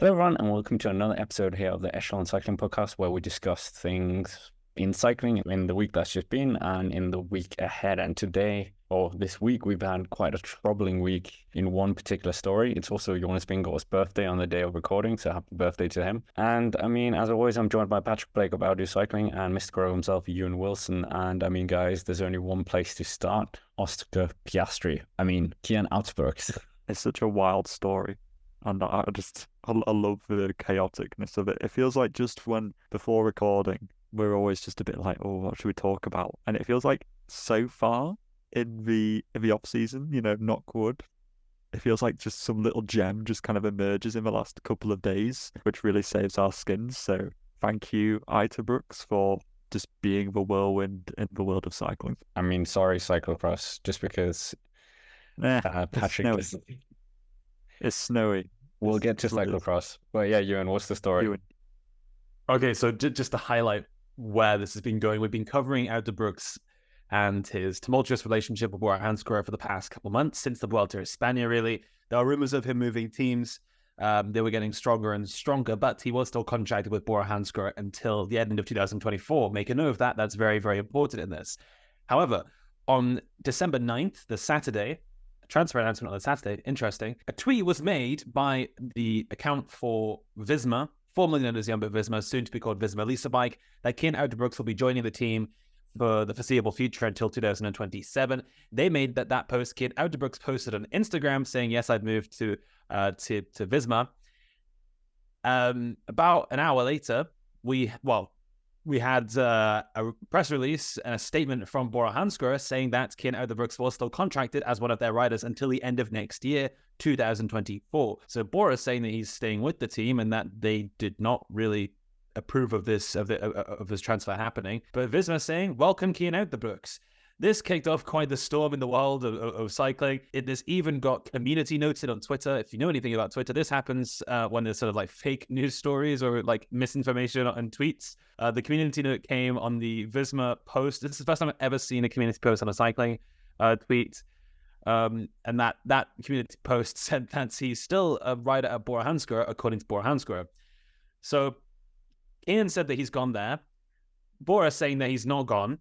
Hello, everyone, and welcome to another episode here of the Echelon Cycling Podcast, where we discuss things in cycling in the week that's just been and in the week ahead. And today, or this week, we've had quite a troubling week in one particular story. It's also Jonas Vingegaard's birthday on the day of recording, so happy birthday to him. And I mean, as always, I'm joined by Patrick Blake of Outdo Cycling and Mr. Crow himself, Ewan Wilson. And I mean, guys, there's only one place to start: Oscar Piastri. I mean, Cian Uijtdebroeks. It's such a wild story. And I love the chaoticness of it. It feels like just when, before recording, we're always just a bit like, oh, what should we talk about? And it feels like so far in the off season, knock wood, it feels like just some little gem just kind of emerges in the last couple of days, which really saves our skins. So thank you, Uijtdebroeks, for just being the whirlwind in the world of cycling. I mean, sorry, Cyclo-cross, just because Patrick is... It's snowy. We'll get to Cyclo-cross. But yeah, Ewan, what's the story? Okay, so just to highlight where this has been going, we've been covering Uijtdebroeks and his tumultuous relationship with bora-hansgrohe for the past couple of months, since the Vuelta a España, really. There are rumors of him moving teams. They were getting stronger and stronger, but he was still contracted with bora-hansgrohe until the end of 2024. Make a note of that. That's very, very important in this. However, on December 9th, the Saturday, transfer announcement on the Saturday, interesting. A tweet was made by the account for Visma, formerly known as jumbo-visma, soon to be called Visma Lease Bike, that Cian Uijtdebroeks will be joining the team for the foreseeable future until 2027. They made that post. Cian Uijtdebroeks posted on Instagram saying, "Yes, I'd moved to Visma." About an hour later, we had a press release and a statement from bora-hansgrohe saying that Cian Uijtdebroeks was still contracted as one of their riders until the end of next year, 2024. So Bora is saying that he's staying with the team and that they did not really approve of this transfer happening. But Visma is saying, "Welcome, Cian Uijtdebroeks." This kicked off quite the storm in the world of cycling. It has even got community noted on Twitter. If you know anything about Twitter, this happens when there's sort of like fake news stories or like misinformation on tweets. The community note came on the Visma post. This is the first time I've ever seen a community post on a cycling tweet. And that community post said that he's still a rider at bora-hansgrohe, according to bora-hansgrohe. So Ian said that he's gone there. Bora saying that he's not gone.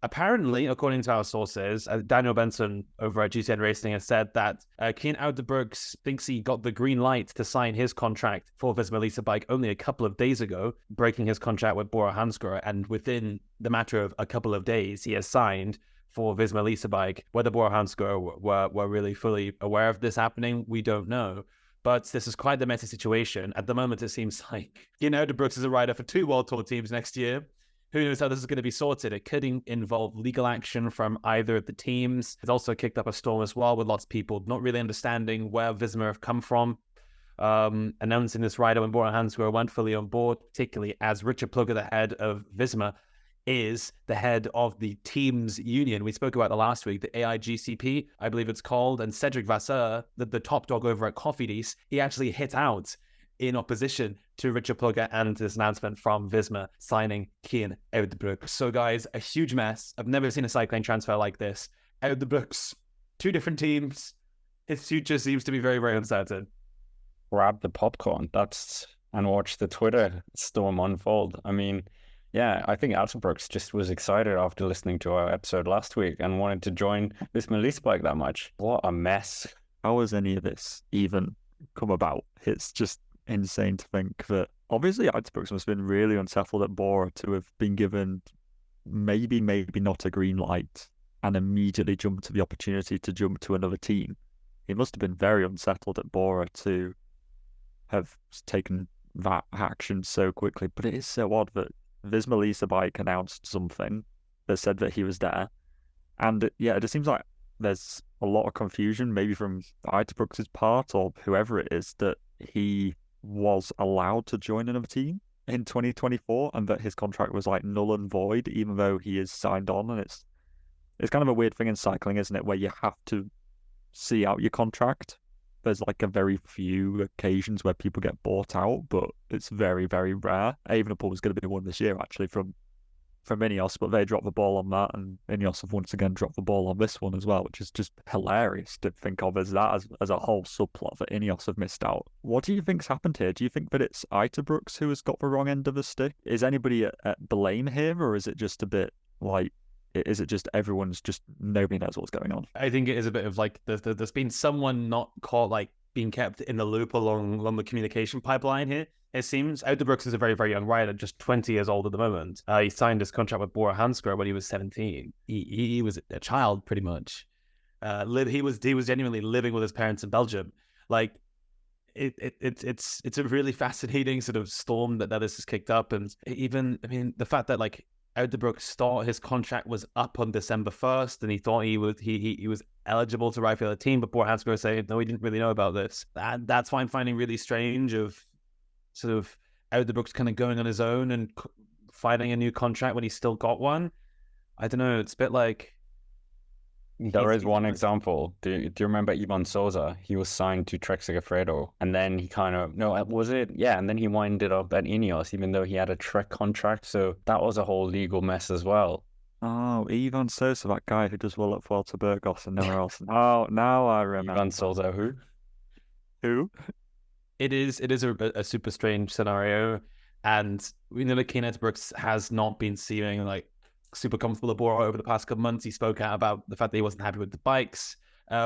Apparently, according to our sources, Daniel Benson over at GCN Racing has said that Cian Uijtdebroeks thinks he got the green light to sign his contract for Visma Lease Bike only a couple of days ago, breaking his contract with bora-hansgrohe, and within the matter of a couple of days, he has signed for Visma Lease Bike. Whether bora-hansgrohe were really fully aware of this happening, we don't know. But this is quite the messy situation. At the moment, it seems like Cian Uijtdebroeks is a rider for 2 World Tour teams next year. Who knows how this is going to be sorted? It could involve legal action from either of the teams. It's also kicked up a storm as well, with lots of people not really understanding where Visma have come from. Announcing this rider when bora-hansgrohe weren't fully on board, particularly as Richard Plugger, the head of Visma, is the head of the teams union. We spoke about the last week, the AIGCP, I believe it's called, and Cedric Vasseur, the top dog over at Cofidis, he actually hit out in opposition to Richard Plugger and this announcement from Visma signing Cian Uijtdebroeks. So guys, a huge mess. I've never seen a cycling transfer like this. Uijtdebroeks, 2 different teams. His future seems to be very, very uncertain. Grab the popcorn and watch the Twitter storm unfold. I mean, yeah, I think Uijtdebroeks just was excited after listening to our episode last week and wanted to join this Lease Bike that much. What a mess. How has any of this even come about? It's just insane to think that obviously Uijtdebroeks must have been really unsettled at Bora to have been given maybe not a green light and immediately jump to the opportunity to jump to another team. He must have been very unsettled at Bora to have taken that action so quickly. But it is so odd that Visma Lease Bike announced something that said that he was there. And yeah, it just seems like there's a lot of confusion, maybe from Uijtdebroeks' part or whoever it is, that he was allowed to join another team in 2024 and that his contract was like null and void, even though he is signed on. And it's kind of a weird thing in cycling, isn't it, where you have to see out your contract. There's like a very few occasions where people get bought out, but it's very, very rare. Evenepoel was going to be one this year, actually, from from Ineos, but they dropped the ball on that, and Ineos have once again dropped the ball on this one as well, which is just hilarious to think of as that as a whole subplot that Ineos have missed out. What do you think's happened here? Do you think that it's Uijtdebroeks who has got the wrong end of the stick? Is anybody at blame here, or is it just a bit like, is it just everyone's just, nobody knows what's going on? I think it is a bit of like there's been someone not caught, like being kept in the loop along the communication pipeline here. It seems Uijtdebroeks is a very, very young rider, just 20 years old at the moment. He signed his contract with Bora-Hansgrohe when he was 17. He was a child, pretty much. He was genuinely living with his parents in Belgium. Like, it's a really fascinating sort of storm that this has kicked up. And even, I mean, the fact that like Uijtdebroeks thought his contract was up on December 1st, and he thought he was eligible to ride for the team, but Bora-Hansgrohe said no, he didn't really know about this. That's why I'm finding really strange of sort of Uijtdebroeks kind of going on his own and fighting a new contract when he's still got one. I don't know. It's a bit like... There is one example. Do you remember Ivan Souza? He was signed to Trek Segafredo, and then he kind of... No, was it? Yeah, and then he winded up at Ineos, even though he had a Trek contract. So that was a whole legal mess as well. Oh, Ivan Souza, that guy who does well at Vuelta Burgos and nowhere else. Oh, now I remember. Ivan Souza, who? Who? It is a super strange scenario, and we know that Cian Uijtdebroeks has not been seeming like super comfortable at Bora over the past couple months. He spoke out about the fact that he wasn't happy with the bikes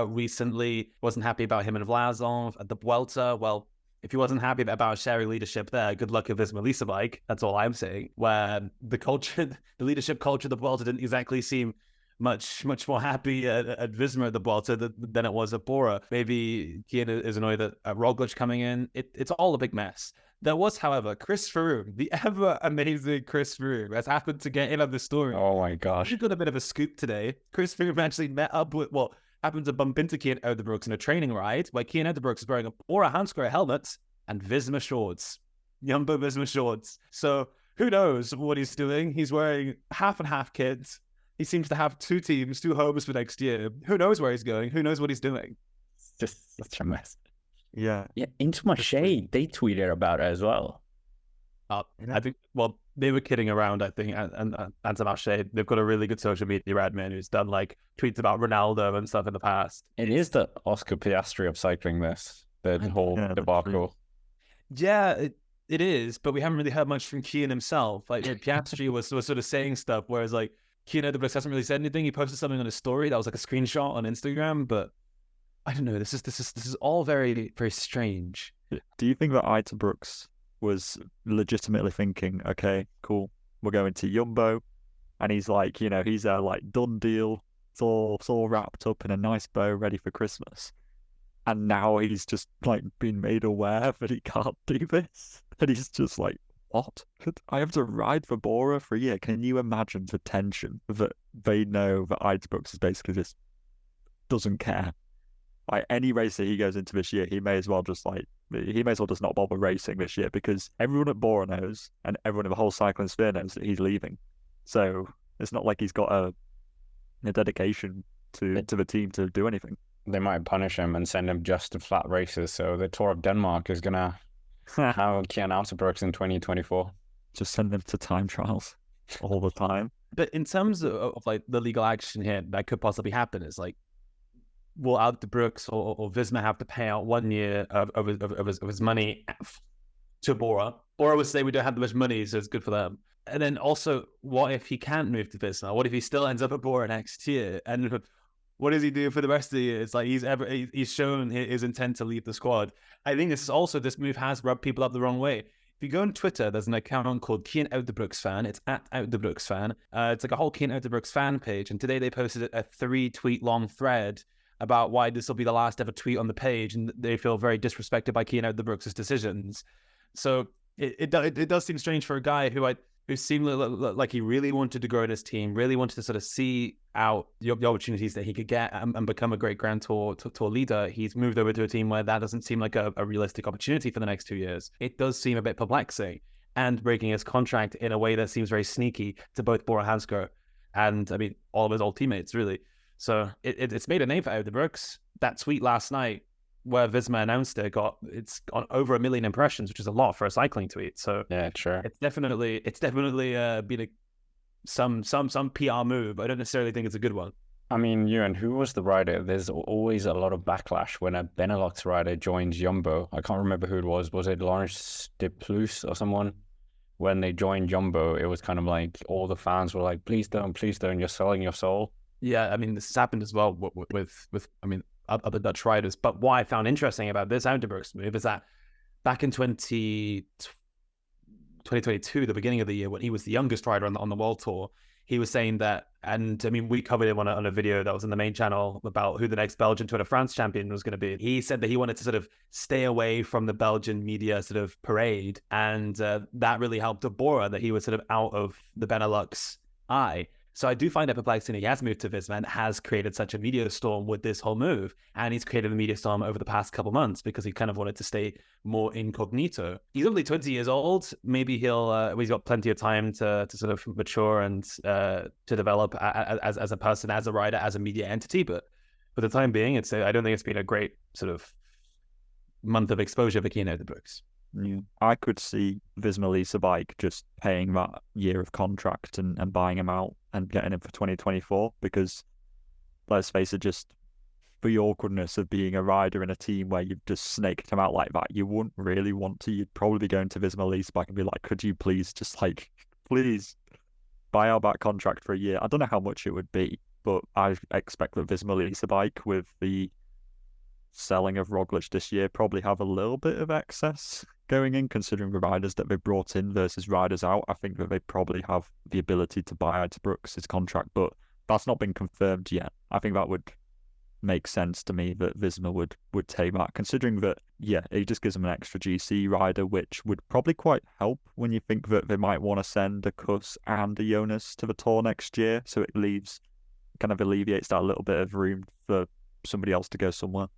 recently, wasn't happy about him and Vlasov at the Vuelta. Well, if he wasn't happy about sharing leadership there, good luck with this Melissa bike. That's all I'm saying. Where the leadership culture of the Vuelta didn't exactly seem much more happy at Visma at the Vuelta than it was at Bora. Maybe Cian is annoyed at Roglic coming in. It's all a big mess. There was, however, Chris Froome, the ever amazing Chris Froome, has happened to get in on the story. Oh my gosh. We've got a bit of a scoop today. Chris Froome actually met up with, happened to bump into Cian Uijtdebroeks in a training ride, where Cian Uijtdebroeks is wearing a Bora-Hansgrohe helmet and Visma shorts. Jumbo-Visma shorts. So who knows what he's doing? He's wearing half and half kits. He seems to have two teams, two homes for next year. Who knows where he's going? Who knows what he's doing? It's just such a mess. Yeah. Yeah, Into My Shade, they tweeted about it as well. I think, they were kidding around, I think, and Into My Shade. They've got a really good social media admin who's done like tweets about Ronaldo and stuff in the past. It is the Oscar Piastri of cycling, this, the whole debacle. Yeah, it is, but we haven't really heard much from Cian himself. Like Piastri was sort of saying stuff, whereas like Cian Uijtdebroeks hasn't really said anything. He posted something on his story that was like a screenshot on Instagram, but I don't know. This is all very, very strange. Do you think that Uijtdebroeks was legitimately thinking, okay, cool, we're going to Jumbo, and he's like, he's like done deal, it's all wrapped up in a nice bow, ready for Christmas, and now he's just like been made aware that he can't do this, and he's just like, what? I have to ride for Bora for a year. Can you imagine the tension that they know that Uijtdebroeks is basically just doesn't care? Like any race that he goes into this year, he may as well just not bother racing this year, because everyone at Bora knows, and everyone in the whole cycling sphere knows that he's leaving. So it's not like he's got a dedication to the team to do anything. They might punish him and send him just to flat races. So the Tour of Denmark is gonna have Cian Uijtdebroeks in 2024. Just send them to time trials all the time. But in terms of like the legal action here that could possibly happen, is like, will Uijtdebroeks or Visma have to pay out 1 year of his money to Bora? Bora would say we don't have that much money, so it's good for them. And then also, what if he can't move to Visma? What if he still ends up at Bora next year? And what does he do for the rest of the year? It's like he's shown his intent to leave the squad. I think this move has rubbed people up the wrong way. If you go on Twitter, there's an account called Cian Uijtdebroeks Fan. It's at Uijtdebroeks Fan. It's like a whole Cian Uijtdebroeks fan page. And today they posted a 3-tweet long thread about why this will be the last ever tweet on the page, and they feel very disrespected by Cian Uijtdebroeks' decisions. So it does seem strange for a guy who seemed like he really wanted to grow in his team, really wanted to sort of see out the opportunities that he could get and become a great Grand Tour leader. He's moved over to a team where that doesn't seem like a realistic opportunity for the next 2 years. It does seem a bit perplexing, and breaking his contract in a way that seems very sneaky to both Bora-Hansgrohe and, I mean, all of his old teammates, really. So it's made a name for Uijtdebroeks. That tweet last night where Visma announced it's got over 1 million impressions, which is a lot for a cycling tweet. So yeah, sure. It's definitely been some PR move. I don't necessarily think it's a good one. I mean, Ewan, who was the rider? There's always a lot of backlash when a Benelux rider joins Jumbo. I can't remember who it was. Was it Lawrence de Plus or someone? When they joined Jumbo, it was kind of like all the fans were like, please don't, you're selling your soul. Yeah, I mean, this has happened as well with I mean, other Dutch riders. But what I found interesting about this Uijtdebroeks move is that back in 2022, the beginning of the year, when he was the youngest rider on the World Tour, he was saying that, and I mean, we covered him on a video that was in the main channel about who the next Belgian Tour de France champion was going to be. He said that he wanted to sort of stay away from the Belgian media sort of parade, and that really helped Bora, that he was sort of out of the Benelux eye. So I do find it perplexing he has moved to Visma and has created such a media storm with this whole move. And he's created a media storm over the past couple months because he kind of wanted to stay more incognito. He's only 20 years old. Maybe he's got plenty of time to sort of mature and to develop as a person, as a rider, as a media entity. But for the time being, I don't think it's been a great sort of month of exposure for Cian Uijtdebroeks. Yeah. I could see Visma Lease a Bike just paying that year of contract and buying him out and getting him for 2024, because let's face it, just for the awkwardness of being a rider in a team where you've just snaked him out like that, you wouldn't really want to. You'd probably be going to Visma Lease a Bike and be like, could you please just please buy out that contract for a year? I don't know how much it would be, but I expect that Visma Lease a Bike, with the selling of Roglic this year, probably have a little bit of excess going in, considering the riders that they brought in versus riders out. I think that they probably have the ability to buy Uijtdebroeks' contract, but that's not been confirmed yet. I think that would make sense to me that Visma would take that, considering that, yeah, it just gives them an extra GC rider, which would probably quite help when you think that they might want to send a Kuss and a Jonas to the Tour next year. So it kind of alleviates that little bit of room for somebody else to go somewhere,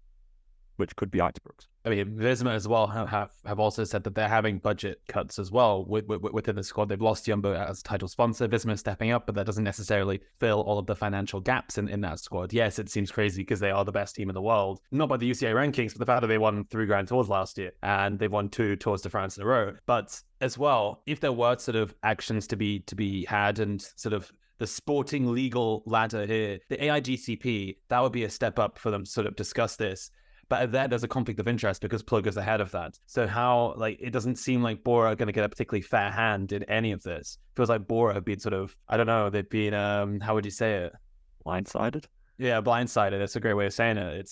which could be Uijtdebroeks. I mean, Visma as well have also said that they're having budget cuts as well within the squad. They've lost Jumbo as a title sponsor. Visma is stepping up, but that doesn't necessarily fill all of the financial gaps in that squad. Yes, it seems crazy because they are the best team in the world, not by the UCI rankings, but the fact that they won 3 Grand Tours last year and they've won 2 Tours de France in a row. But as well, if there were sort of actions to be had and sort of the sporting legal ladder here, the AIGCP, that would be a step up for them to sort of discuss this. But there's a conflict of interest because Plug is ahead of that. So how, it doesn't seem like Bora are going to get a particularly fair hand in any of this. Feels like Bora have been sort of, I don't know, they've been, how would you say it? Blindsided? Yeah, blindsided. That's a great way of saying it.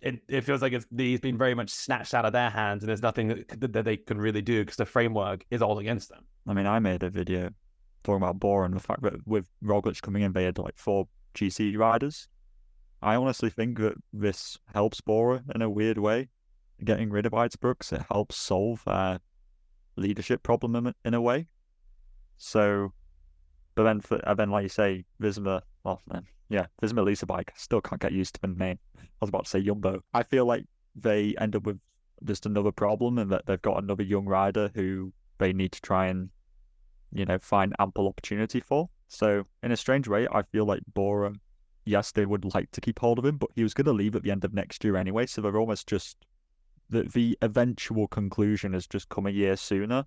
It feels like he's been very much snatched out of their hands, and there's nothing that they can really do because the framework is all against them. I mean, I made a video talking about Bora and the fact that with Roglic coming in, they had 4 GC riders. I honestly think that this helps Bora in a weird way. Getting rid of Uijtdebroeks, it helps solve their leadership problem in a way. So, but then like you say, Visma Lease a Bike, still can't get used to the name. I was about to say Jumbo. I feel like they end up with just another problem, and that they've got another young rider who they need to try and, find ample opportunity for. So in a strange way, I feel like Bora, yes, they would like to keep hold of him, but he was going to leave at the end of next year anyway, so they're almost just... The eventual conclusion has just come a year sooner.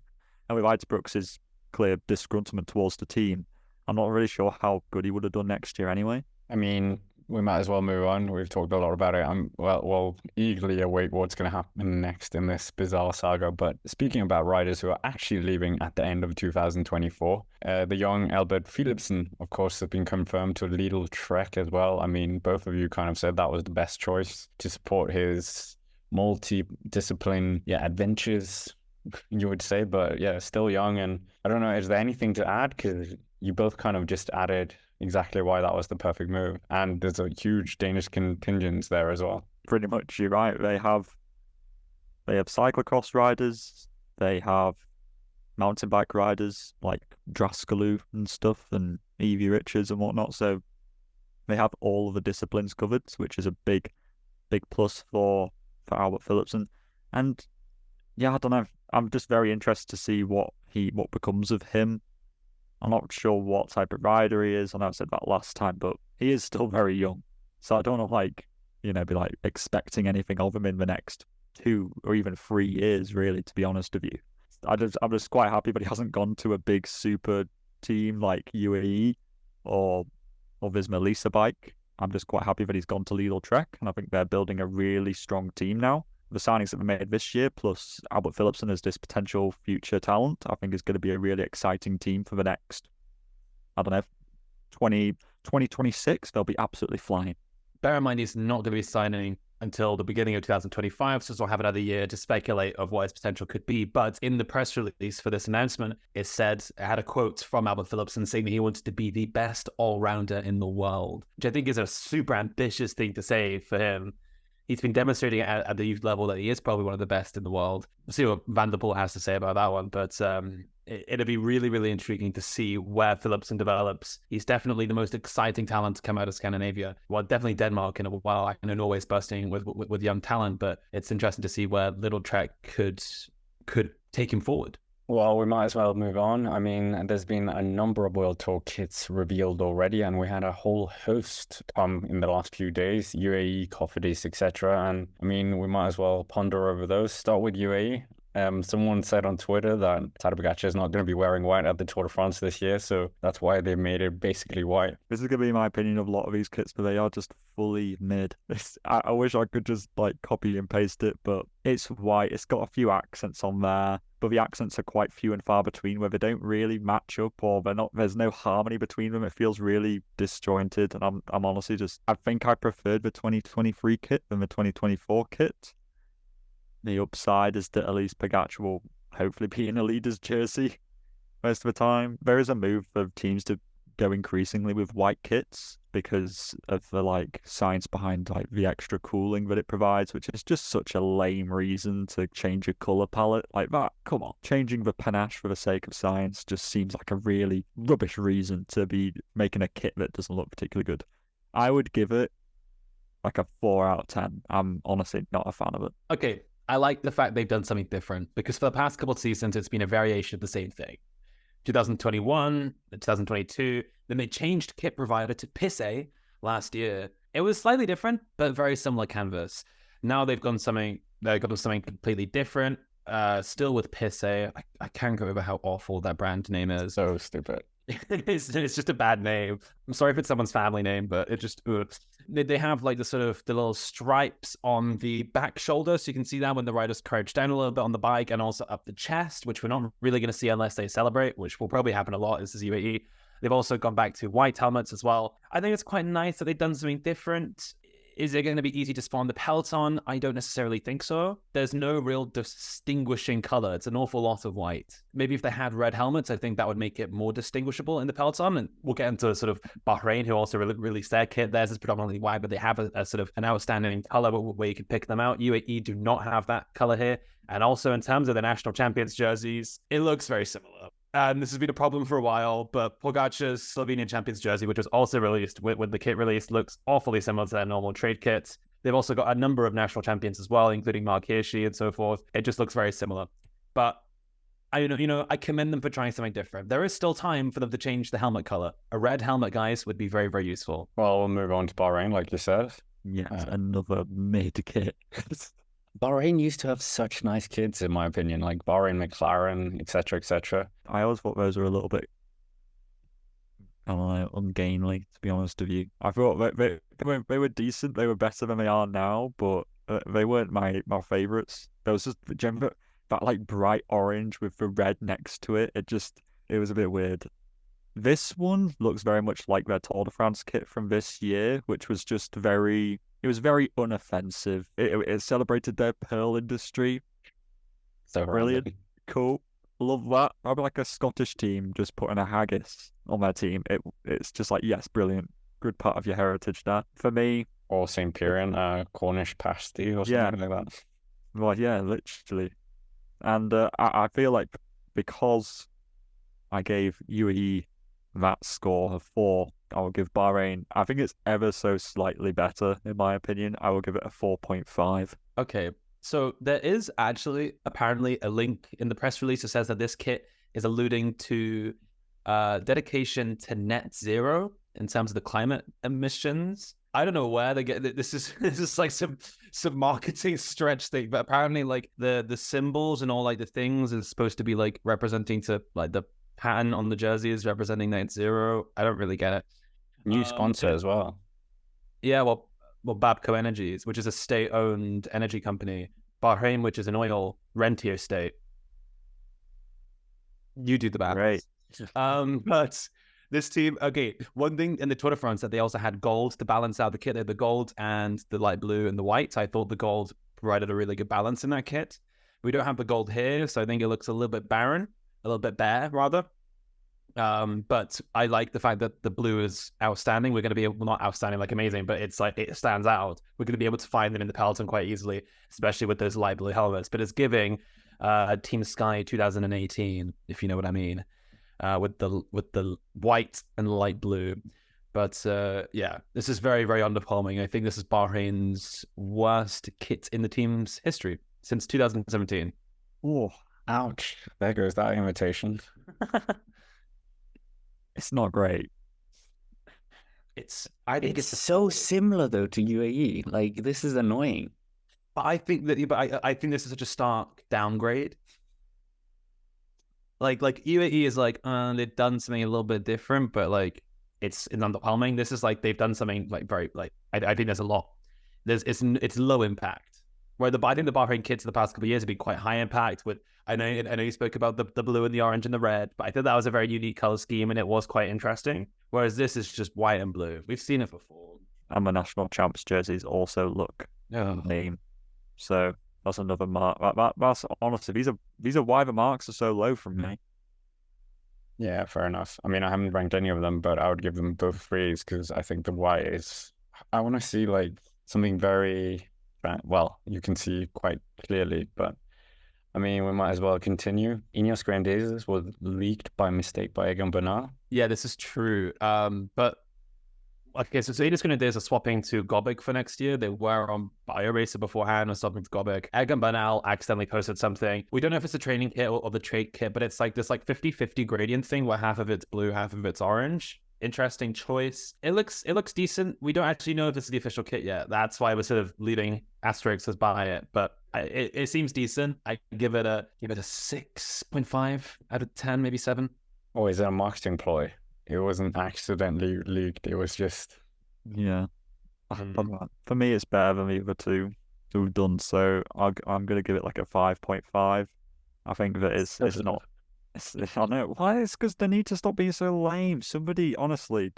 And with Uijtdebroeks' clear disgruntlement towards the team, I'm not really sure how good he would have done next year anyway. I mean, we might as well move on. We've talked a lot about it. I'm eagerly await what's going to happen next in this bizarre saga. But speaking about riders who are actually leaving at the end of 2024, the young Albert Philipsen, of course, has been confirmed to Lidl-Trek as well. I mean, both of you kind of said that was the best choice to support his multi-discipline adventures, you would say. But yeah, still young. And I don't know, is there anything to add? Because you both kind of just added exactly why that was the perfect move. And there's a huge Danish contingent there as well. Pretty much, you're right. They have cyclo-cross riders, they have mountain bike riders like Draskalu and stuff, and Evie Richards and whatnot. So they have all of the disciplines covered, which is a big plus for Albert Philipsen. And yeah, I don't know. I'm just very interested to see what becomes of him. I'm not sure what type of rider he is. I know I said that last time, but he is still very young. So I don't know, be expecting anything of him in the next 2 or even 3 years, really, to be honest with you. I'm just quite happy that he hasn't gone to a big, super team like UAE or Visma Lisa bike. I'm just quite happy that he's gone to Lidl-Trek, and I think they're building a really strong team now. The signings that were made this year, plus Albert Philipsen as this potential future talent, I think is going to be a really exciting team for the next, 2026. They'll be absolutely flying. Bear in mind, he's not going to be signing until the beginning of 2025, so we'll have another year to speculate of what his potential could be. But in the press release for this announcement, it had a quote from Albert Philipsen saying that he wanted to be the best all-rounder in the world, which I think is a super ambitious thing to say for him. He's been demonstrating at the youth level that he is probably one of the best in the world. We'll see what Van der Poel has to say about that one, but it'll be really, really intriguing to see where Philipsen develops. He's definitely the most exciting talent to come out of Scandinavia. Well, definitely Denmark in a while. I know Norway's bursting with young talent, but it's interesting to see where Lidl-Trek could take him forward. Well, we might as well move on. I mean, there's been a number of World Tour kits revealed already, and we had a whole host come in the last few days, UAE, Cofidis, etc. And I mean, we might as well ponder over those. Start with UAE. Someone said on Twitter that Tadej Pogačar is not going to be wearing white at the Tour de France this year, so that's why they made it basically white. This is going to be my opinion of a lot of these kits, but they are just fully mid. I wish I could just copy and paste it, but it's white. It's got a few accents on there, but the accents are quite few and far between, where they don't really match up, or there's no harmony between them. It feels really disjointed, and I'm honestly I think I preferred the 2023 kit than the 2024 kit. The upside is that at least Pogačar will hopefully be in a leader's jersey most of the time. There is a move for teams to go increasingly with white kits because of the science behind the extra cooling that it provides, which is just such a lame reason to change a color palette like that. Come on, changing the panache for the sake of science just seems like a really rubbish reason to be making a kit that doesn't look particularly good. I would give it a 4 out of 10. I'm honestly not a fan of it. Okay. I like the fact they've done something different, because for the past couple of seasons, it's been a variation of the same thing. 2021, 2022, then they changed kit provider to Pisse last year. It was slightly different, but very similar canvas. Now they've got something completely different, still with Pisse. I can't go over how awful that brand name is. So stupid. It's just a bad name. I'm sorry if it's someone's family name, but it just they have the little stripes on the back shoulder, so you can see that when the riders crouch down a little bit on the bike, and also up the chest, which we're not really going to see unless they celebrate, which will probably happen a lot. This is UAE. They've also gone back to white helmets as well. I think it's quite nice that they've done something different. Is it going to be easy to spawn the peloton? I don't necessarily think so. There's no real distinguishing color. It's an awful lot of white. Maybe if they had red helmets, I think that would make it more distinguishable in the peloton. And we'll get into Bahrain, who also released their kit. Theirs is predominantly white, but they have a an outstanding color where you can pick them out. UAE do not have that color here. And also in terms of the national champions jerseys, it looks very similar. And this has been a problem for a while, but Pogačar's Slovenian Champions jersey, which was also released with the kit release, looks awfully similar to their normal trade kits. They've also got a number of national champions as well, including Mark Hirschi and so forth. It just looks very similar. But I commend them for trying something different. There is still time for them to change the helmet color. A red helmet, guys, would be very, very useful. Well, we'll move on to Bahrain, like you said. Yes, another mid kit. Bahrain used to have such nice kits, in my opinion, like Bahrain, McLaren, etc., etc. I always thought those were a little bit, I don't know, ungainly, to be honest with you. I thought they were decent. They were better than they are now, but they weren't my favourites. There was just that bright orange with the red next to it. It was a bit weird. This one looks very much like their Tour de France kit from this year, which was just very unoffensive. It celebrated their pearl industry. So brilliant. Cool. Love that. I'd be like a Scottish team just putting a haggis on their team. It's just yes, brilliant. Good part of your heritage there. For me. Or St. Piran, Cornish pasty or something like that. Well, yeah, literally. And I feel like because I gave UAE that score of 4, I will give Bahrain, I think it's ever so slightly better, in my opinion. I will give it a 4.5. Okay, so there is actually apparently a link in the press release that says that this kit is alluding to dedication to net zero in terms of the climate emissions. I don't know where they get this. Is like some marketing stretch thing, but apparently the symbols and all the things is supposed to be representing to the pattern on the jerseys representing Night Zero. I don't really get it. New sponsor as well. Yeah, well, Babco Energies, which is a state-owned energy company. Bahrain, which is an oil rentier state. You do the math. Right. But this team, okay, one thing in the Tour de France that they also had gold to balance out the kit. They had the gold and the light blue and the white. I thought the gold provided a really good balance in that kit. We don't have the gold here, so I think it looks a little bit barren, a little bit bare, rather. But I like the fact that the blue is outstanding. We're going to be able, not outstanding like amazing, but it's like it stands out. We're going to be able to find them in the peloton quite easily, especially with those light blue helmets. But it's giving Team Sky 2018, if you know what I mean, with the white and light blue. But yeah, this is very, very underwhelming. I think this is Bahrain's worst kit in the team's history since 2017. Oh, ouch! There goes that invitation. It's not great. I think it's so similar though to UAE. Like, this is annoying. But I think I think this is such a stark downgrade. Like UAE is like, they've done something a little bit different, but like it's underwhelming. This is like they've done something like very like I think there's a lot. It's low impact. Where I think the Bahrain kits in the past couple of years have been quite high impact. With I know you spoke about the blue and the orange and the red, but I think that was a very unique color scheme and it was quite interesting. Whereas this is just white and blue. We've seen it before. And the national champs jerseys also look lame. So that's another mark. That's honestly, these are why the marks are so low from me. Yeah, fair enough. I mean, I haven't ranked any of them, but I would give them both threes because I think the white is. I want to see like something very. Well, you can see quite clearly, but I mean, we might as well continue. Ineos Grandeses was leaked by mistake by Egan Bernal. Yeah, this is true. But okay, so Ineos Grandeses are swapping to Gobek for next year. They were on BioRacer beforehand and swapping to Gobek. Egan Bernal accidentally posted something. We don't know if it's a training kit or the trade kit, but it's like this like 50-50 gradient thing where half of it's blue, half of it's orange. Interesting choice. It looks decent. We don't actually know if this is the official kit yet. That's why we're sort of leaving asterisks by it. But it seems decent. I give it a 6.5 out of 10, maybe 7. Or is it a marketing ploy? It wasn't accidentally leaked. It was just For me, it's better than the other two we've done. So I'm gonna give it like a 5.5. I think that it's not. I know why. It's because they need to stop being so lame. Somebody, honestly,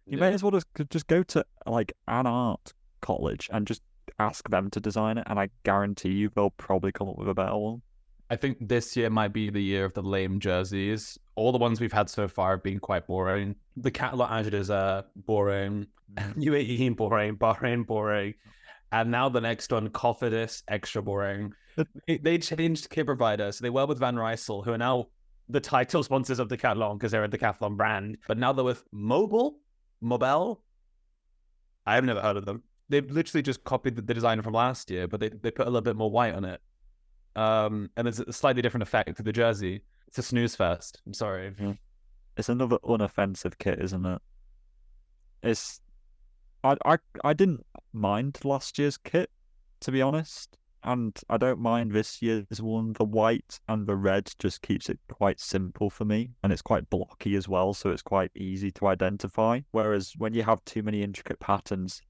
you may as well just go to like an art college and just ask them to design it, and I guarantee you they'll probably come up with a better one. I think this year might be the year of the lame jerseys. All the ones we've had so far have been quite boring. The Catalan Ajax is boring, UAE boring, Bahrain boring, and now the next one, Cofidis, extra boring. They changed kit provider, so they were with Van Rysel, who are now the title sponsors of Decathlon because they're a Decathlon brand, but now they're with Mobile. I've never heard of them. They've literally just copied the design from last year, but they put a little bit more white on it. And there's a slightly different effect to the jersey. It's a snooze fest. I'm sorry. It's another unoffensive kit, isn't it? I didn't mind last year's kit, to be honest. And I don't mind this year's one. The white and the red just keeps it quite simple for me. And it's quite blocky as well, so it's quite easy to identify. Whereas when you have too many intricate patterns,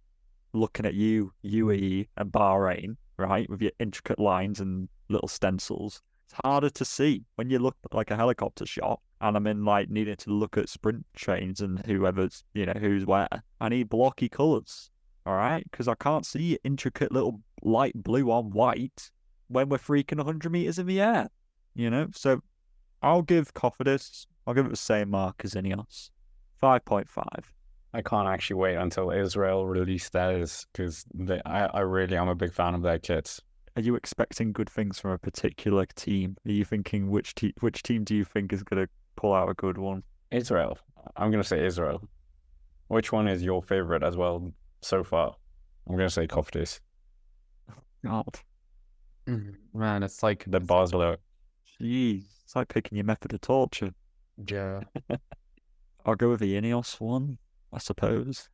looking at you, UAE and Bahrain, right, with your intricate lines and little stencils, it's harder to see when you look like a helicopter shot. And I'm in like needing to look at sprint trains and whoever's, who's where. I need blocky colours. All right, because I can't see intricate little light blue on white when we're freaking 100 meters in the air, So I'll give Cofidis, I'll give it the same mark as Ineos, 5.5. I can't actually wait until Israel release theirs because I really am a big fan of their kits. Are you expecting good things from a particular team? Are you thinking which team do you think is going to pull out a good one? Israel. I'm going to say Israel. Which one is your favorite as well? So far, I'm going to say Cofidis. God. Man, it's like the bars low. Jeez, it's like picking your method of torture. Yeah. I'll go with the Ineos one, I suppose.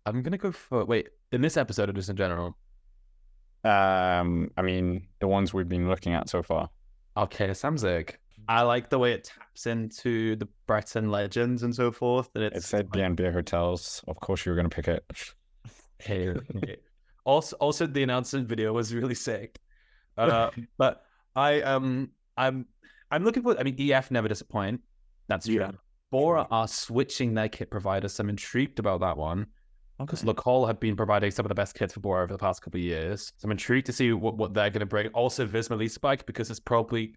I'm going to go for... Wait, in this episode or just in general? I mean, the ones we've been looking at so far. Okay, Samsic. I like the way it taps into the Breton legends and so forth. And It said B&B Hotels. Of course, you were going to pick it. Hey. Also, the announcement video was really sick. But I'm looking for. I mean, EF never disappoint. That's true. Yeah. Bora are switching their kit providers. So I'm intrigued about that one. Because Locol have been providing some of the best kits for Bora over the past couple of years. So I'm intrigued to see what they're going to bring. Also, Visma Lease Bike, because it's probably,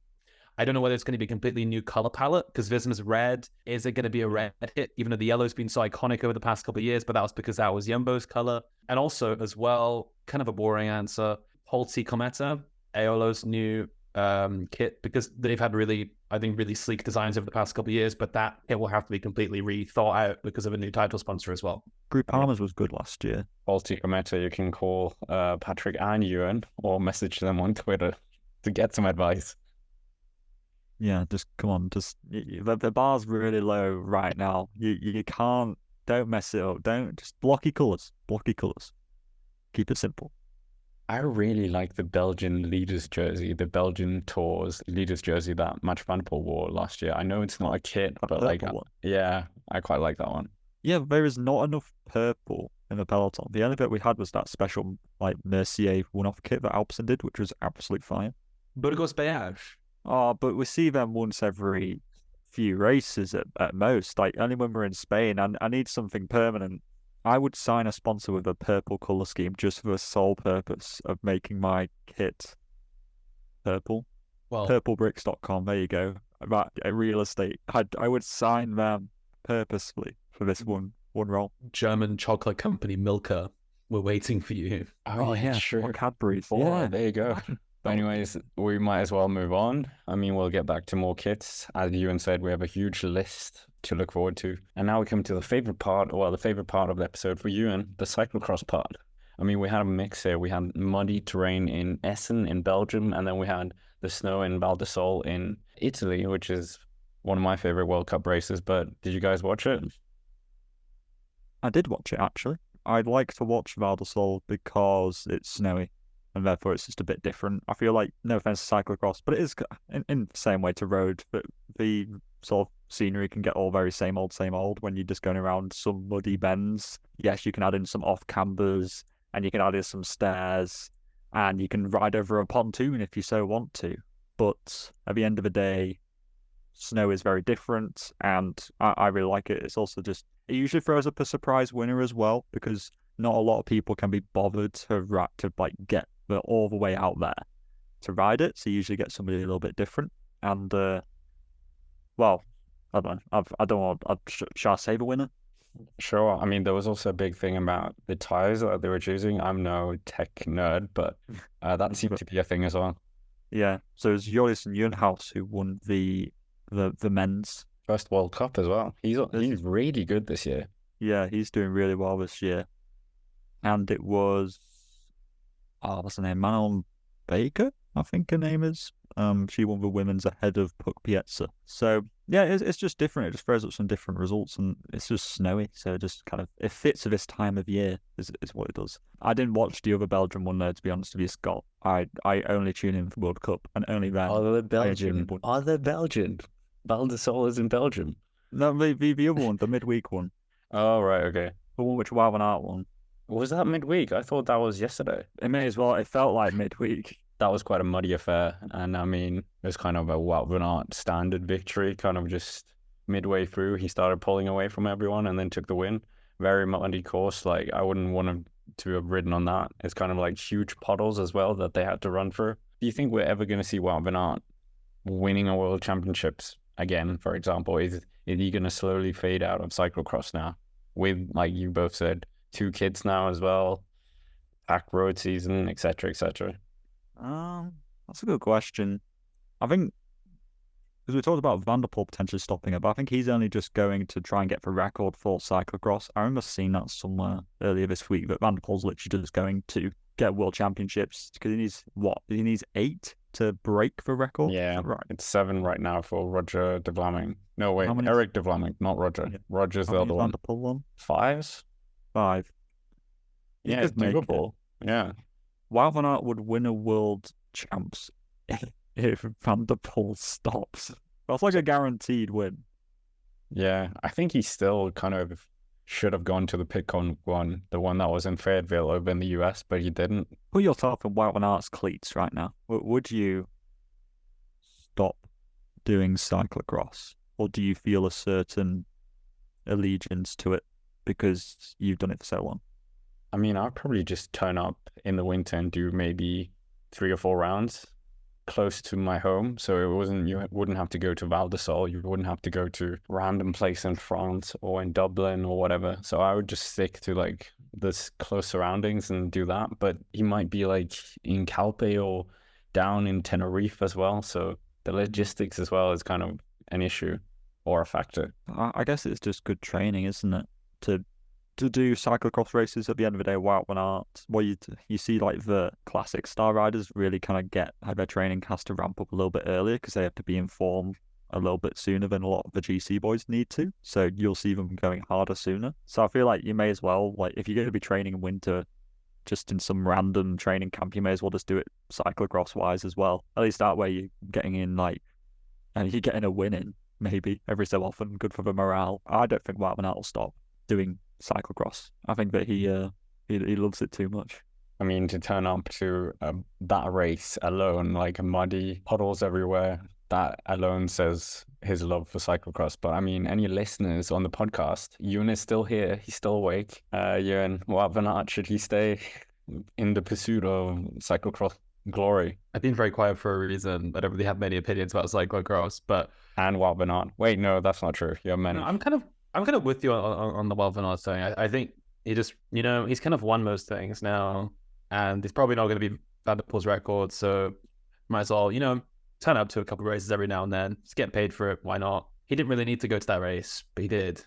I don't know whether it's going to be a completely new color palette, because Visma's red. Is it going to be a red hit, even though the yellow's been so iconic over the past couple of years? But that was because that was Jumbo's color. And also, as well, kind of a boring answer, Holtzy Cometa, Aolo's new kit, because they've had really sleek designs over the past couple of years, but that it will have to be completely rethought out because of a new title sponsor as well. Group Palmer's was good last year. Baltic Cometa, you can call Patrick and Ewan or message them on Twitter to get some advice. Yeah, just come on, the bar's really low right now. You can't, don't mess it up. Don't, just blocky colours. Keep it simple. I really like the Belgian leaders jersey, the Belgian Tours leaders jersey that Match Van Der Poel wore last year. I know it's not a kit, but like, yeah, I quite like that one. Yeah, there is not enough purple in the peloton. The only bit we had was that special like Mercier one-off kit that Alpecin did, which was absolutely fine. Burgos Beage. Oh, but we see them once every few races at most. Like only when we're in Spain, and I need something permanent. I would sign a sponsor with a purple colour scheme just for the sole purpose of making my kit purple. Well, purplebricks.com, there you go. About real estate. I would sign them purposefully for this one role. German chocolate company Milka, we're waiting for you. Oh yeah, sure. Or Cadbury's. Yeah, there you go. Anyways, we might as well move on. I mean, we'll get back to more kits. As Ewan said, we have a huge list to look forward to. And now we come to the favorite part of the episode for Ewan, the cyclo-cross part. I mean, we had a mix here. We had muddy terrain in Essen in Belgium, and then we had the snow in Val di Sole in Italy, which is one of my favorite World Cup races. But did you guys watch it? I did watch it, actually. I'd like to watch Val di Sole because it's snowy, and therefore it's just a bit different. I feel like, no offense to cyclocross, but it is in the same way to road, but the sort of scenery can get all very same old when you're just going around some muddy bends. Yes, you can add in some off cambers, and you can add in some stairs, and you can ride over a pontoon if you so want to. But at the end of the day, snow is very different, and I really like it. It's also just, it usually throws up a surprise winner as well, because not a lot of people can be bothered to get all the way out there to ride it. So you usually get somebody a little bit different. And well, I don't know. Shall I say the winner? Sure. I mean, there was also a big thing about the tires that they were choosing. I'm no tech nerd, but that seemed to be a thing as well. Yeah. So it was Joris Nieuwenhuis who won the men's first World Cup as well. He's really good this year. Yeah, he's doing really well this year. And it was, what's her name? Manon Baker, I think her name is. She won the women's ahead of Puck Pietza. So yeah, it's just different. It just throws up some different results, and it's just snowy. So it just kind of, it fits for this time of year is what it does. I didn't watch the other Belgian one though, to be honest with you, Scott. I only tune in for World Cup, and only then. Are they Belgian? Val di Sole is in Belgium. No, the other one, the midweek one. Oh right, okay. The one which Wout van Aert won. Was that midweek? I thought that was yesterday. It may as well. It felt like midweek. That was quite a muddy affair, and I mean, it was kind of a Wout van Aert standard victory, kind of just midway through, he started pulling away from everyone and then took the win. Very muddy course, like I wouldn't want to have ridden on that. It's kind of like huge puddles as well that they had to run through. Do you think we're ever going to see Wout van Aert winning a World Championships again, for example? Is he going to slowly fade out of cyclocross now? With, like you both said, 2 kids now as well, pack road season, etc., etc. That's a good question. I think, because we talked about Van der Poel potentially stopping it, but I think he's only just going to try and get the record for cyclocross. I remember seeing that somewhere earlier this week, that Van der Poel's literally just going to get World Championships, because he needs, He needs 8 to break the record? Yeah, right. It's 7 right now for Roger de Vlaming. No, wait, Eric de Vlaming, not Roger. Yeah. Roger's the other one. Van der Poel one? 5? 5. Yeah, it's doable. Yeah. Wout van Aert would win a World Champs if Van der Poel stops. That's like a guaranteed win. Yeah, I think he still kind of should have gone to the Pitcock one, the one that was in Fayetteville over in the US, but he didn't. Put yourself in Wout van Aert's cleats right now. Would you stop doing cyclocross, or do you feel a certain allegiance to it because you've done it for so long? I mean, I'd probably just turn up in the winter and do maybe 3 or 4 rounds close to my home. So you wouldn't have to go to Val di Sole. You wouldn't have to go to random place in France or in Dublin or whatever. So I would just stick to like this close surroundings and do that. But he might be like in Calpe or down in Tenerife as well. So the logistics as well is kind of an issue or a factor. I guess it's just good training, isn't it? To do cyclocross races at the end of the day, Wout van Aert, well, you see like the classic star riders really kind of get how their training has to ramp up a little bit earlier because they have to be informed a little bit sooner than a lot of the GC boys need to. So you'll see them going harder sooner. So I feel like you may as well, like if you're going to be training in winter, just in some random training camp, you may as well just do it cyclocross wise as well. At least that way you're getting in and you're getting a win in maybe every so often. Good for the morale. I don't think Wout van Aert will stop doing cyclocross. I think that he loves it too much. I mean, to turn up to that race alone, like muddy puddles everywhere, that alone says his love for cyclocross. But I mean, any listeners on the podcast, Ewan is still here. He's still awake. Ewan, Wout van Aert, should he stay in the pursuit of cyclocross glory? I've been very quiet for a reason. I don't really have many opinions about cyclocross, but... And Wout van Aert. Wait, no, that's not true. You have many. No, I'm kind of with you on the Wout van Aert thing. I think he just, he's kind of won most things now, and he's probably not going to be Van der Poel's record, so might as well, turn up to a couple of races every now and then. Just get paid for it. Why not? He didn't really need to go to that race, but he did.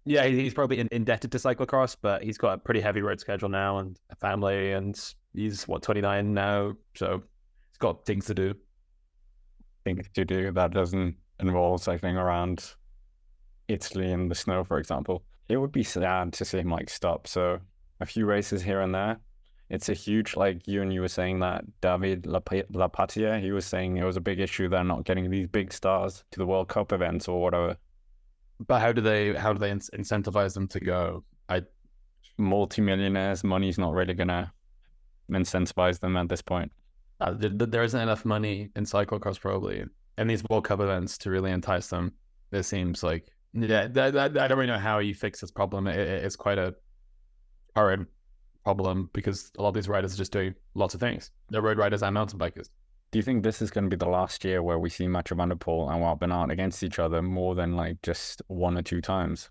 Yeah, he's probably indebted to cyclocross, but he's got a pretty heavy road schedule now and a family, and he's, 29 now, so he's got things to do. Things to do that doesn't involve cycling around Italy in the snow, for example. It would be sad to see him stop. So a few races here and there. It's a huge, you were saying that David Lapatia, he was saying it was a big issue they're not getting these big stars to the World Cup events or whatever. But how do they incentivize them to go? Multimillionaires, money's not really gonna incentivize them at this point. There isn't enough money in cyclocross probably in these World Cup events to really entice them. It seems like, I don't really know how you fix this problem. It's quite a hard problem because a lot of these riders are just doing lots of things. They're road riders and mountain bikers. Do you think this is going to be the last year where we see Mathieu van der Poel and Wout van Aert against each other more than just 1 or 2 times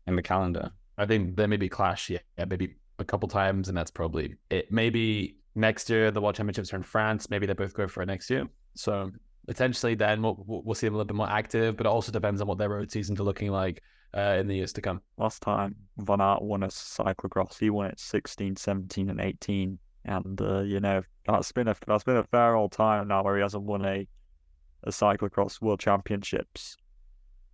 in the calendar? I think there may be clash, yeah, maybe a couple times, and that's probably it. Maybe next year the World Championships are in France. Maybe they both go for it next year. So potentially then we'll see them a little bit more active, but it also depends on what their road seasons are looking like in the years to come. Last time Van Aert won a cyclocross, he won it 16, 17 and 18. And, that's been a fair old time now where he hasn't won a cyclocross world championships.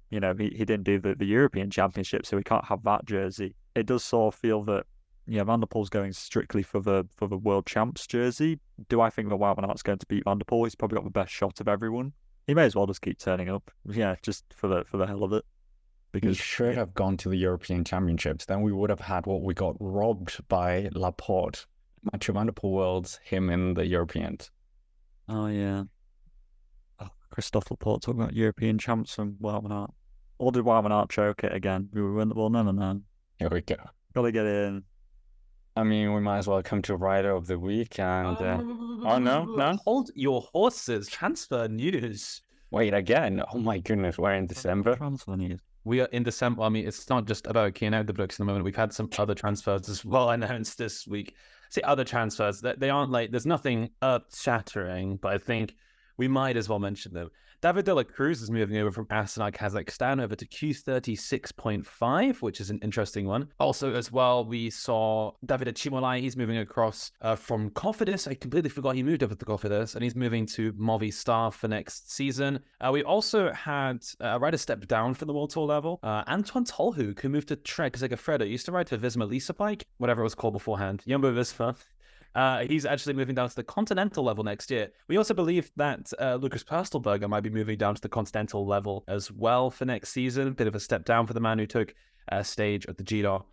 He didn't do the European Championship, so we can't have that jersey. It does sort of feel that, Van der Poel's going strictly for the world champs jersey. Do I think that Wout van Aert's going to beat Van der Poel? He's probably got the best shot of everyone. He may as well just keep turning up. Yeah, just for the hell of it. Because he should have gone to the European Championships. Then we would have had what we got robbed by Laporte. Mathieu van der Poel Worlds, him in the Europeans. Oh, yeah. Christophe Laporte talking about European champs and Wout van Aert. Or did Wout van Aert choke it again? We'll never know. Here we go. Gotta get in. I mean, we might as well come to Rider of the Week and... Oh, no? Hold your horses. Transfer news. Wait, again? Oh, my goodness. We're in December. Transfer news. We are in December. I mean, it's not just about Cian Uijtdebroeks at the moment. We've had some other transfers as well announced this week. See, other transfers, they aren't there's nothing earth-shattering, but I think we might as well mention them. David de la Cruz is moving over from Astana, Kazakhstan, over to Q36.5, which is an interesting one. Also, as well, we saw David Chimolai. He's moving across from Cofidis. I completely forgot he moved over to Cofidis, and he's moving to Movistar for next season. We also had a rider step down from the World Tour level. Antoine Tolhoek, who moved to Trek Segafredo, used to ride for Visma Lisa Bike, whatever it was called beforehand. Jumbo-visma. He's actually moving down to the continental level next year. We also believe that Lucas Pöstlberger might be moving down to the continental level as well for next season. Bit of a step down for the man who took a stage at the Giro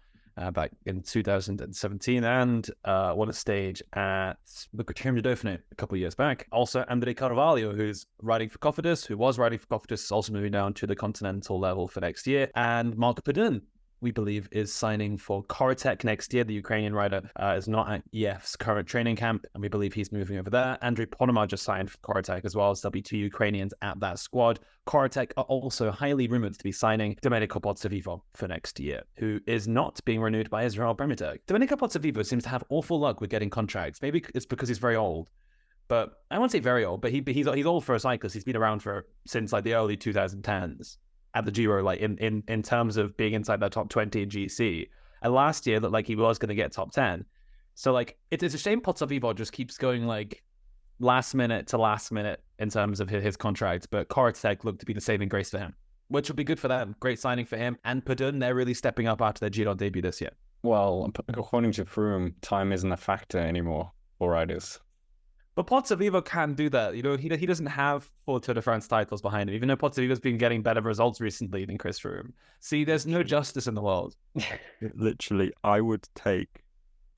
back in 2017 and won a stage at the Criterium de Dauphiné a couple of years back. Also, André Carvalho, who's riding for Cofidis, who was riding for Cofidis, is also moving down to the continental level for next year. And Marc Pedin, we believe, is signing for Corotec next year. The Ukrainian rider is not at EF's current training camp, and we believe he's moving over there. Andrei Ponomar just signed for Corotec as well, so there'll be 2 Ukrainians at that squad. Corotec are also highly rumoured to be signing Domenico Pozzovivo for next year, who is not being renewed by Israel Bremitag. Domenico Pozzovivo seems to have awful luck with getting contracts. Maybe it's because he's very old. But I won't say very old, but he's old for a cyclist. He's been around since like the early 2010s. At the Giro, like in terms of being inside that top 20 in GC. And last year looked like he was going to get top 10. So like it's a shame Pozzovivo just keeps going like last minute to last minute in terms of his contract, but Corotec looked to be the saving grace for him, which will be good for them. Great signing for him. And Pedin, they're really stepping up after their Giro debut this year. Well, according to Froome, time isn't a factor anymore for riders. But Pozzovivo can do that. You know, he doesn't have 4 Tour de France titles behind him, even though Pozzovivo's been getting better results recently than Chris Froome. See, there's no justice in the world. Literally, I would take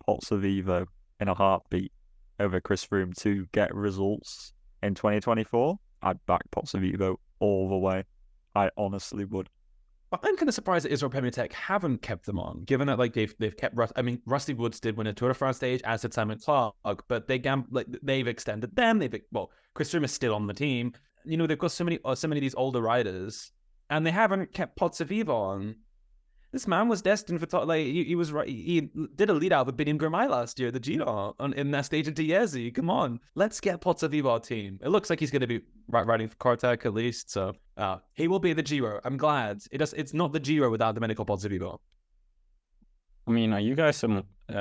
Pozzovivo in a heartbeat over Chris Froome to get results in 2024. I'd back Pozzovivo all the way. I honestly would. But I'm kind of surprised that Israel Bremitag haven't kept them on, given that like they've kept. Rusty Woods did win a Tour de France stage, as did Simon Clark, but they've extended them. Chris Froome is still on the team. You know, they've got so many of these older riders, and they haven't kept Pozzovivo on. This man was destined for top. Like he was right. He did a lead out with Benim Girmay last year, the Giro in that stage in Tiesi. Come on, let's get Pozzovivo our team. It looks like he's going to be riding for Corotec at least. So he will be the Giro. I'm glad. It's not the Giro without Domenico Pozzovivo. I mean, are you guys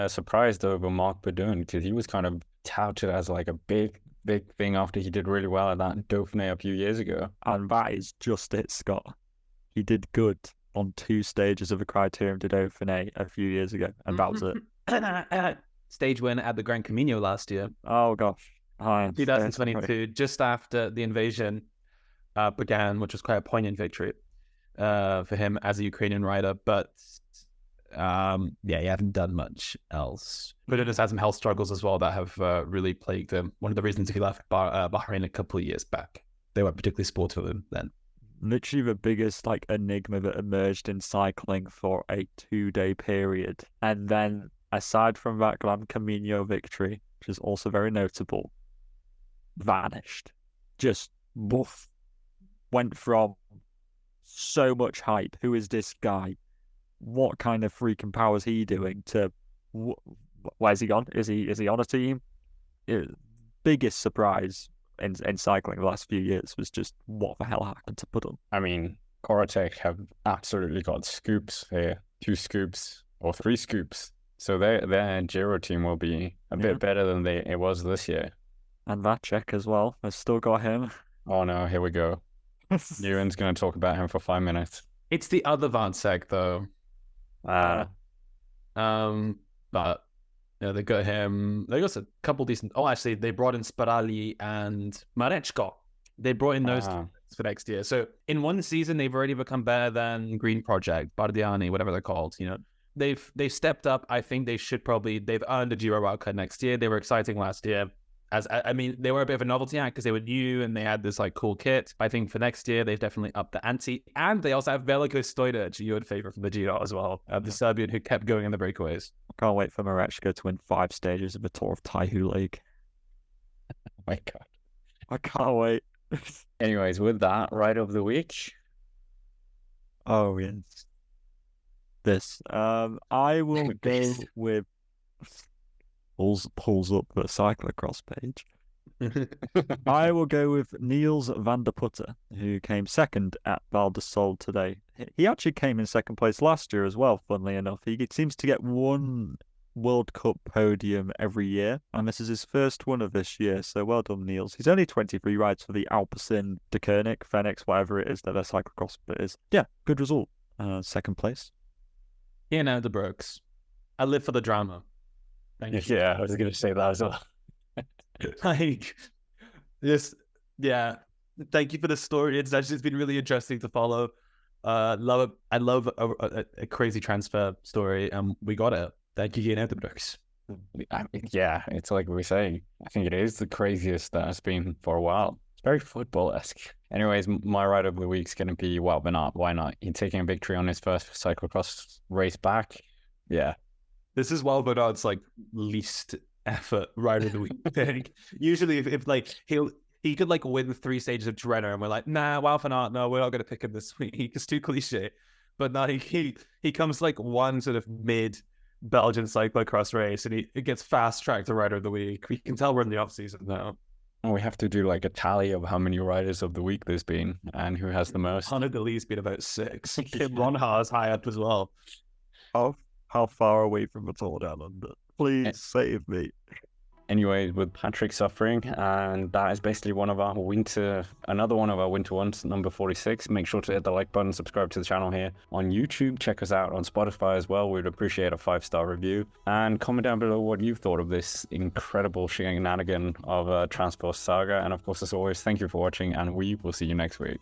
surprised over Marc Pedin, because he was kind of touted as like a big thing after he did really well at that Dauphiné a few years ago? And that is just it, Scott. He did good on 2 stages of the Criterium de Dauphiné a few years ago, and that was it. Stage win at the Gran Camino last year. Oh gosh, 2022, just after the invasion began, which was quite a poignant victory for him as a Ukrainian rider. But he hasn't done much else. But he just had some health struggles as well that have really plagued him. One of the reasons he left Bahrain a couple of years back. They weren't particularly supportive of him then. Literally the biggest enigma that emerged in cycling for a 2-day period. And then aside from that Gran Camino victory, which is also very notable, vanished. Just woof. Went from so much hype. Who is this guy? What kind of freaking power is he doing? To where's he gone? Is he on a team? Biggest surprise in cycling the last few years was just what the hell happened to Pedin. I mean, Corotec have absolutely got scoops here. 2 scoops or 3 scoops. So their Giro team will be a bit better than it was this year. And Vacek as well. I've still got him. Oh no, here we go. Ewan's going to talk about him for 5 minutes. It's the other Vacek though. But yeah, they got him. They got a couple decent. Oh, actually, they brought in Sperali and Marechko. They brought in those for next year. So in one season, they've already become better than Green Project, Bardiani, whatever they're called. You know, they've stepped up. I think they've earned a Giro wildcard next year. They were exciting last year. They were a bit of a novelty act because they were new and they had this cool kit. I think for next year, they've definitely upped the ante. And they also have Veliko Stojdic, you would favor from the Giro as well, the Serbian who kept going in the breakaways. I can't wait for Marechko to win 5 stages of the Tour of Taihu League. Oh my God. I can't wait. Anyways, with that, ride of the week. Oh, yes. This. I will go with... Pulls up the Cyclo-cross page. I will go with Niels van der Putte, who came second at Val de Sol today. He actually came in second place last year as well, funnily enough. He seems to get one World Cup podium every year, and this is his first one of this year, so well done, Niels. He's only 23, rides for the Alpecin, De Koenig, Phoenix, whatever it is that their Cyclo-cross bit is. Yeah, good result. Second place. Cian Uijtdebroeks. I live for the drama. Thank you. Yeah, I was going to say that as well. Like this, yeah. Thank you for the story. It's actually been really interesting to follow. Love it. I love a crazy transfer story, and we got it. Thank you, Cian Uijtdebroeks. Yeah, it's like we were saying. I think it is the craziest that has been for a while. It's very football-esque. Anyways, my ride of the week's going to be Wout van Aert. Why not? He's taking a victory on his first cyclo-cross race back. Yeah. This is Wout van Aert's like least effort ride of the week. I think usually if like he could like win 3 stages of Tirreno, and we're like, nah, Wout van Aert, no, we're not going to pick him this week. It's too cliche. But now he comes like one sort of mid Belgian cyclo-cross race, and it gets fast tracked to rider of the week. We can tell we're in the off season now. And we have to do like a tally of how many riders of the week there's been and who has the most. Hannah Delee's been about 6. Kim Ronhaar's high up as well. How far away from the Tour down under? Please save me. Anyway, with Patrick suffering, and that is basically another one of our winter ones, number 46. Make sure to hit the like button, subscribe to the channel here on YouTube. Check us out on Spotify as well. We'd appreciate a 5-star review. And comment down below what you thought of this incredible shenanigan of a transport saga. And of course, as always, thank you for watching, and we will see you next week.